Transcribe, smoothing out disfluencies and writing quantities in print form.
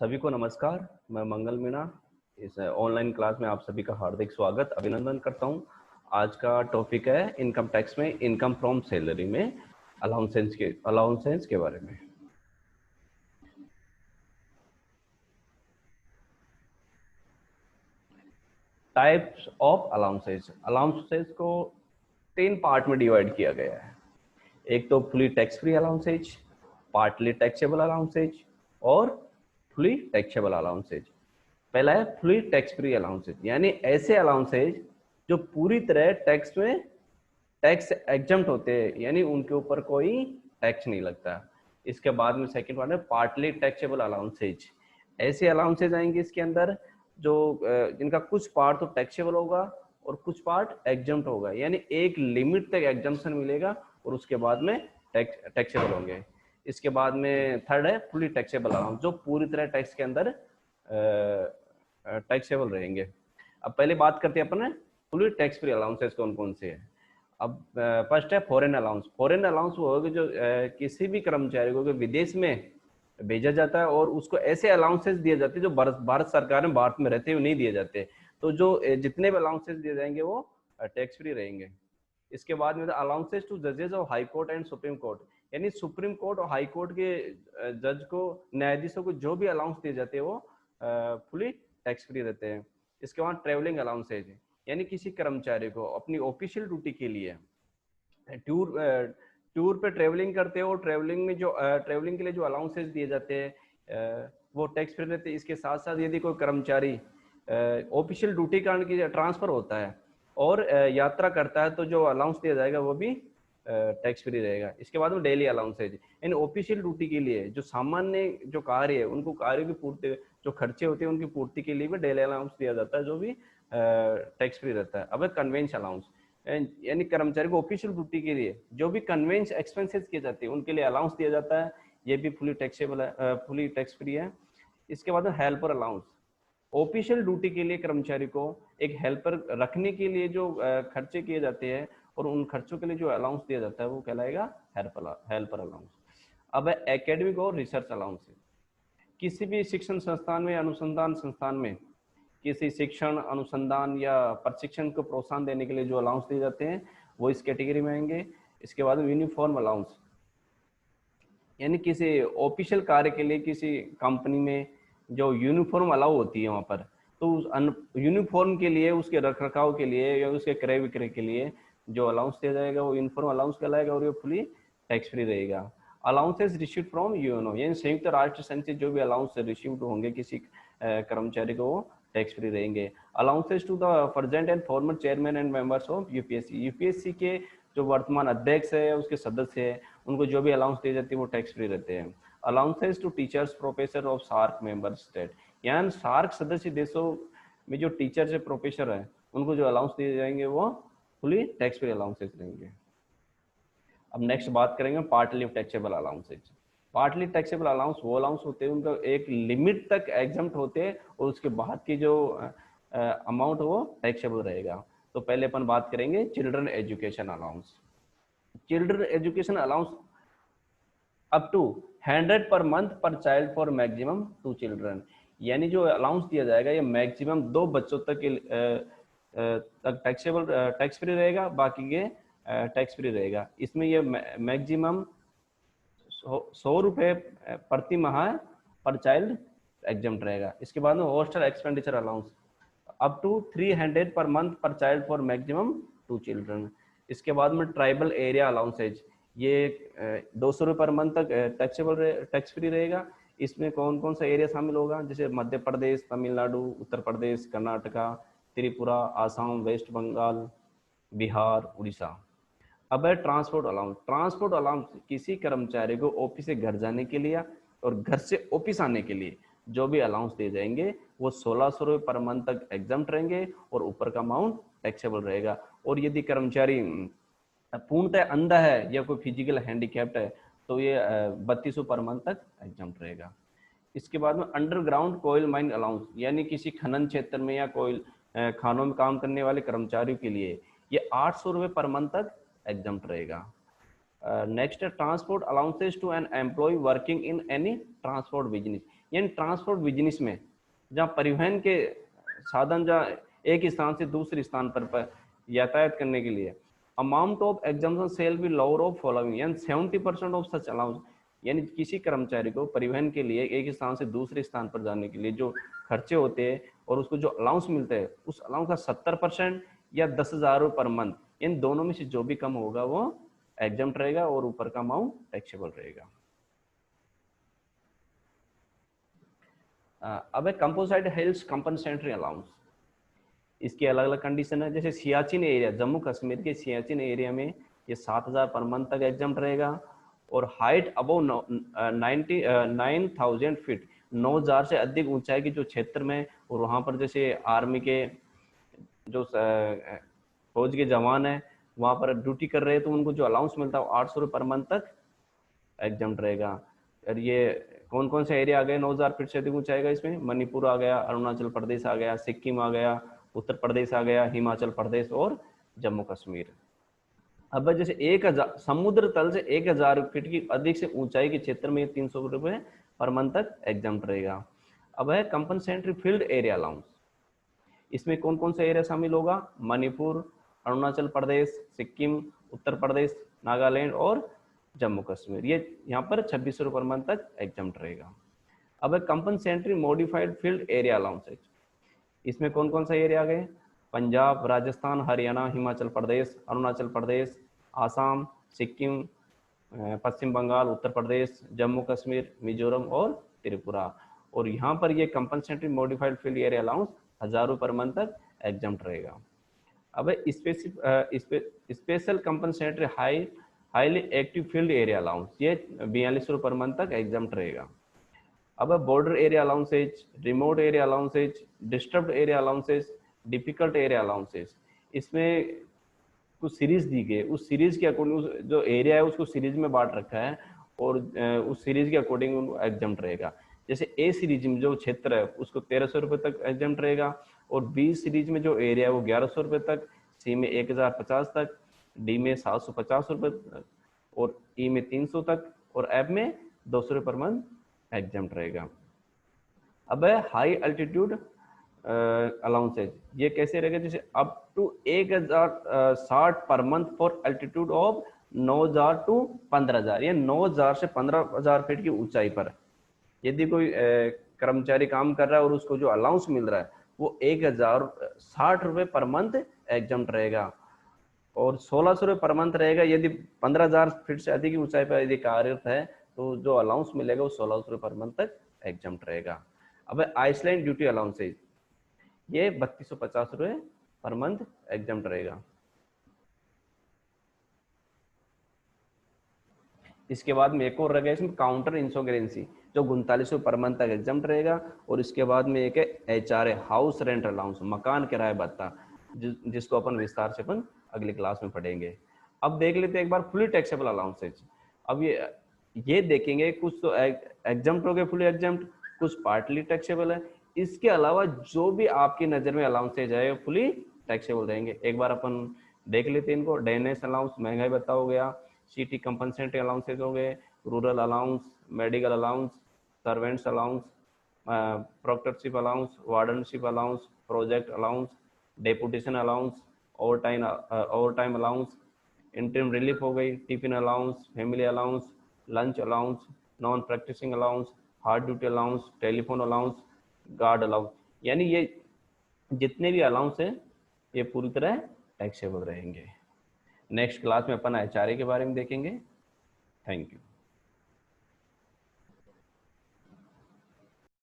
सभी को नमस्कार। मैं मंगल मीणा इस ऑनलाइन क्लास में आप सभी का हार्दिक स्वागत अभिनंदन करता हूं। आज का टॉपिक है इनकम टैक्स में इनकम फ्रॉम सैलरी में अलाउंसेंस के बारे में। टाइप्स ऑफ अलाउंसेस को 3 पार्ट में डिवाइड किया गया है। एक तो fully tax free allowances, partly taxable allowances और फुली टैक्सेबल अलाउंसेज। पहला है फुली टैक्स फ्री अलाउंसेज, यानी ऐसे अलाउंसेज जो पूरी तरह टैक्स में टैक्स एग्जम्प्ट होते हैं, यानी उनके ऊपर कोई टैक्स नहीं लगता। इसके बाद में सेकंड पार्ट है पार्टली टैक्सेबल अलाउंसेज। ऐसे अलाउंसेज आएंगे इसके अंदर जो जिनका कुछ पार्ट तो टैक्सेबल होगा और कुछ पार्ट एग्जम्प्ट होगा, यानी एक लिमिट तक एग्जम्पशन मिलेगा और उसके बाद में टैक्सेबल होंगे। इसके बाद में थर्ड है फुली टैक्सेबल अलाउंस, जो पूरी तरह टैक्स के अंदर टैक्सेबल रहेंगे। अब पहले बात करते हैं अपन फुली टैक्स फ्री अलाउंसेस कौन कौन से हैं। अब फर्स्ट है फॉरेन अलाउंस। फॉरेन अलाउंस वो होगा जो किसी भी कर्मचारी को विदेश में भेजा जाता है और उसको ऐसे अलाउंसेस दिए जाते हैं जो भारत सरकार में भारत में रहते हुए नहीं दिए जाते। तो जो जितने भी अलाउंसेस दिए जाएंगे वो टैक्स फ्री रहेंगे। इसके बाद में अलाउंसेस टू जजेस of high court and supreme court, यानी सुप्रीम कोर्ट और हाई कोर्ट के जज को, न्यायाधीशों को जो भी अलाउंस दिए जाते हैं वो फुली टैक्स फ्री रहते हैं। इसके बाद ट्रेवलिंग अलाउंसेज, यानी किसी कर्मचारी को अपनी ऑफिशियल ड्यूटी के लिए टूर पे ट्रेवलिंग करते हो, ट्रेवलिंग में जो ट्रेवलिंग के लिए जो अलाउंसेस दिए जाते हैं वो टैक्स फ्री रहते हैं। इसके साथ साथ यदि कोई कर्मचारी ऑफिशियल ड्यूटी कारण की ट्रांसफर होता है और यात्रा करता है तो जो अलाउंस दिया जाएगा वो भी टैक्स फ्री रहेगा। इसके बाद में डेली अलाउंसेज, यानी ऑफिशियल ड्यूटी के लिए जो सामान्य जो कार्य है उनको कार्य की पूर्ति, जो खर्चे होते हैं उनकी पूर्ति के लिए भी डेली अलाउंस दिया जाता है, जो भी टैक्स फ्री रहता है। अब कन्वेंस अलाउंस, यानी कर्मचारी को ऑफिशियल ड्यूटी के लिए जो भी कन्वेंस एक्सपेंसेस किए जाते हैं उनके लिए अलाउंस दिया जाता है, ये भी फुली टैक्सेबल है, फुली टैक्स फ्री है। इसके बाद में हेल्पर अलाउंस, ऑफिशियल ड्यूटी के लिए कर्मचारी को एक हेल्पर रखने के लिए जो खर्चे किए जाते हैं और उन खर्चों के लिए जो अलाउंस दिया जाता है वो कहलाएगा हेल्पर अलाउंस। अब है एकेडमिक और रिसर्च अलाउंस। किसी भी शिक्षण संस्थान में, अनुसंधान संस्थान में किसी शिक्षण, अनुसंधान या प्रशिक्षण को प्रोत्साहन देने के लिए जो अलाउंस दिए जाते हैं वो इस कैटेगरी में आएंगे। इसके बाद यूनिफॉर्म अलाउंस, यानी किसी ऑफिशियल कार्य के लिए किसी कंपनी में जो यूनिफॉर्म अलाउ होती है वहाँ पर, तो उस यूनिफॉर्म के लिए, उसके रख रखाव के लिए या उसके क्रय विक्रय के लिए जो अलाउंस दिया जाएगा वो यूनिफॉर्म अलाउंस कहलाएगा और ये फुली टैक्स फ्री रहेगा। अलाउंसेस रिसीव्ड फ्रॉम यूएनओ, यानी संयुक्त राष्ट्र संघ से जो भी अलाउंस रिसीव्ड होंगे किसी कर्मचारी को वो टैक्स फ्री रहेंगे। Allowances to the present and former chairman and members of UPSC, UPSC के जो वर्तमान अध्यक्ष है, उसके सदस्य है, उनको जो भी अलाउंस दी जाती है वो टैक्स फ्री रहते हैं। Allowances to teachers, professor of SAARC member state, यानी सार्क सदस्य देशों में जो टीचर्स है, प्रोफेसर है, उनको जो अलाउंस दिए जाएंगे वो फुली टैक्स फ्री अलाउंसेस रहेंगे। अब नेक्स्ट बात करेंगे partly taxable allowances. Partly taxable allowance वो अलाउंस होते हैं उनका एक लिमिट तक एग्जम्प्ट होते हैं और उसके बाद की जो अमाउंट वो टैक्सेबल रहेगा। तो पहले अपन बात करेंगे children education allowance. Children education allowance up to 100 per month पर चाइल्ड फॉर मैक्सिमम 2 चिल्ड्रन, यानी जो अलाउंस दिया जाएगा ये मैक्सिमम 2 बच्चों तक टैक्सेबल टैक्स फ्री रहेगा, बाकी के टैक्स फ्री रहेगा। इसमें ये मैक्सिमम 100 रुपये प्रति माह पर चाइल्ड एग्जम्प्ट रहेगा। इसके बाद में hostel expenditure allowance up to 300 per month पर चाइल्ड फॉर मैक्सिमम 2 चिल्ड्रन। इसके बाद में ट्राइबल एरिया अलाउंसेज, ये 200 रुपये पर मंथ तक टैक्स फ्री रहेगा। इसमें कौन कौन सा एरिया शामिल होगा, जैसे मध्य प्रदेश, तमिलनाडु, उत्तर प्रदेश, कर्नाटका, त्रिपुरा, आसाम, वेस्ट बंगाल, बिहार, उड़ीसा। अब है ट्रांसपोर्ट अलाउंस। ट्रांसपोर्ट अलाउंस किसी कर्मचारी को ऑफिस से घर जाने के लिए और घर से ऑफिस आने के लिए जो भी अलाउंस दिए जाएंगे वो 1600 रुपये पर मंथ तक एग्जम्प्ट रहेंगे और ऊपर का अमाउंट टैक्सेबल रहेगा। और यदि कर्मचारी पूर्णतः अंधा है या कोई फिजिकल हैंडीकैप्ड है तो ये 3200 पर मंथ तक एग्जम्प्ट रहेगा। इसके बाद में अंडरग्राउंड कोयल माइन अलाउंस, यानी किसी खनन क्षेत्र में या कोयल खानों में काम करने वाले कर्मचारियों के लिए ये 800 रुपये पर मंथ तक एग्जम्प्ट रहेगा। नेक्स्ट है transport allowances to an employ working in any transport business, यानी ट्रांसपोर्ट बिजनेस में, जहाँ परिवहन के साधन जहाँ एक स्थान से दूसरे स्थान पर यातायात करने के लिए, amount of exemption shall be lower of following, यानी 70% ऑफ सच अलाउंस, यानी किसी कर्मचारी को परिवहन के लिए एक स्थान से दूसरे स्थान पर जाने के लिए जो खर्चे होते हैं और उसको जो अलाउंस मिलता है, उस अलाउंस का 70% या 10,000 रुपये पर मंथ, इन दोनों में से जो भी कम होगा वो एग्जम्प्ट रहेगा और ऊपर का अमाउंट टैक्सेबल रहेगा। अब है कंपोजिट हिल्स कंपनसेटरी अलाउंस। इसकी अलग अलग कंडीशन है। जैसे सियाचिन एरिया, जम्मू कश्मीर के सियाचिन एरिया में ये 7,000 पर मंथ तक एग्जम्प्ट रहेगा, और हाइट अबव 9,000 फीट, 9,000 से अधिक ऊंचाई के जो क्षेत्र में, और वहाँ पर जैसे आर्मी के जो फौज के जवान है वहाँ पर ड्यूटी कर रहे हैं, तो उनको जो अलाउंस मिलता है 800 रुपये पर मंथ तक एग्जम्प्ट रहेगा। और ये कौन कौन से एरिया आ गए 9,000 फीट से अधिक ऊंचाई का? इसमें मणिपुर आ गया, अरुणाचल प्रदेश आ गया, सिक्किम आ गया, उत्तर प्रदेश आ गया, हिमाचल प्रदेश और जम्मू कश्मीर। अब जैसे 1,000 समुद्र तल से 1,000 फीट की अधिक से ऊंचाई के क्षेत्र में 300 रुपये पर मंथ तक एग्जम्प्ट रहेगा। अब है कंपनसेटरी फील्ड एरिया अलाउंस। इसमें कौन कौन सा एरिया शामिल होगा? मणिपुर, अरुणाचल प्रदेश, सिक्किम, उत्तर प्रदेश, नागालैंड और जम्मू कश्मीर। ये यहाँ पर 2600 रुपये पर मंथ तक एग्जम्प्ट रहेगा। अब है compensatory modified field area allowances. इसमें कौन कौन सा एरिया आ गए? पंजाब, राजस्थान, हरियाणा, हिमाचल प्रदेश, अरुणाचल प्रदेश, आसाम, सिक्किम, पश्चिम बंगाल, उत्तर प्रदेश, जम्मू कश्मीर, मिजोरम और त्रिपुरा। और यहाँ पर ये compensatory modified field area allowance 1,000 रुपये पर मंथ तक एग्जम्प्ट रहेगा। अब special compensatory highly active field area allowance, ये 42 रुपये पर मंथ तक एग्जम्प्ट रहेगा। अब border area allowances, remote area allowances, disturbed area allowances, difficult area allowances. इसमें कुछ सीरीज दी गई, उस सीरीज के अकॉर्डिंग जो एरिया है उसको सीरीज में बांट रखा है, और उस सीरीज के अकॉर्डिंग एग्जम्प्ट रहेगा। जैसे ए सीरीज में जो क्षेत्र है उसको 1,300 रुपये तक एग्जम्प्ट रहेगा, और बी सीरीज में जो एरिया है वो 1,100 रुपये तक, सी में 1,050 तक, डी में 750 रुपये तक, और ई में 300 तक, और एफ में 200 रुपये पर मंथ एग्जम्प्ट रहेगा। अब है हाई अल्टीट्यूड अलाउंसेज। ये कैसे रहेगा? जैसे up to 1,060 per month for altitude of 9,000 to 15,000, ये 9,000 से 15,000 फीट की ऊंचाई पर यदि कोई कर्मचारी काम कर रहा है और उसको जो अलाउंस मिल रहा है वो 1,060 रुपये पर मंथ एग्जम्प्ट रहेगा, और 1,600 रुपये पर मंथ रहेगा यदि 15,000 फीट से अधिक की ऊंचाई पर यदि कार्यरत है, तो जो अलाउंस मिलेगा वो 1,600 रुपये पर मंथ तक एग्जम्प्ट रहेगा। अब आइसलैंड ड्यूटी अलाउंसेज, ये 3,250 रुपये पर मंथ एग्जम्प्ट रहेगा। इसके बाद में एक और रहेगा इसमें काउंटर इंश्योरेंसी, जो 39 पर मंथ तक एग्जम्प्ट रहेगा। और इसके बाद में एक है HRA, हाउस रेंट अलाउंस, मकान किराया भत्ता, जिसको अपन विस्तार से अपन अगली क्लास में पढ़ेंगे। अब देख लेते हैं एक बार फुली टैक्सेबल अलाउंसेज। अब ये देखेंगे कुछ तो एग्जम्प्ट हो गए, फुली एग्जम्प्ट, कुछ पार्टली टैक्सेबल है। इसके अलावा जो भी आपकी नज़र में अलाउंसेज है फुली टैक्सेबल रहेंगे। एक बार अपन देख लेते हैं इनको। डेनेस अलाउंस, महंगाई भत्ता हो गया, सिटी कंपनसेटरी अलाउंसेज हो गए, rural allowance, medical allowance, servants allowance, proctorship allowance, wardenship allowance, project allowance, deputation allowance, overtime allowance, interim relief हो गई, tiffin allowance, family allowance, lunch allowance, non practising allowance, hard duty allowance, telephone allowance, guard allowance. यानी ये जितने भी allowance हैं ये पूरी तरह टैक्सेबल रहेंगे। नेक्स्ट क्लास में अपन HRA के बारे में देखेंगे। Thank you.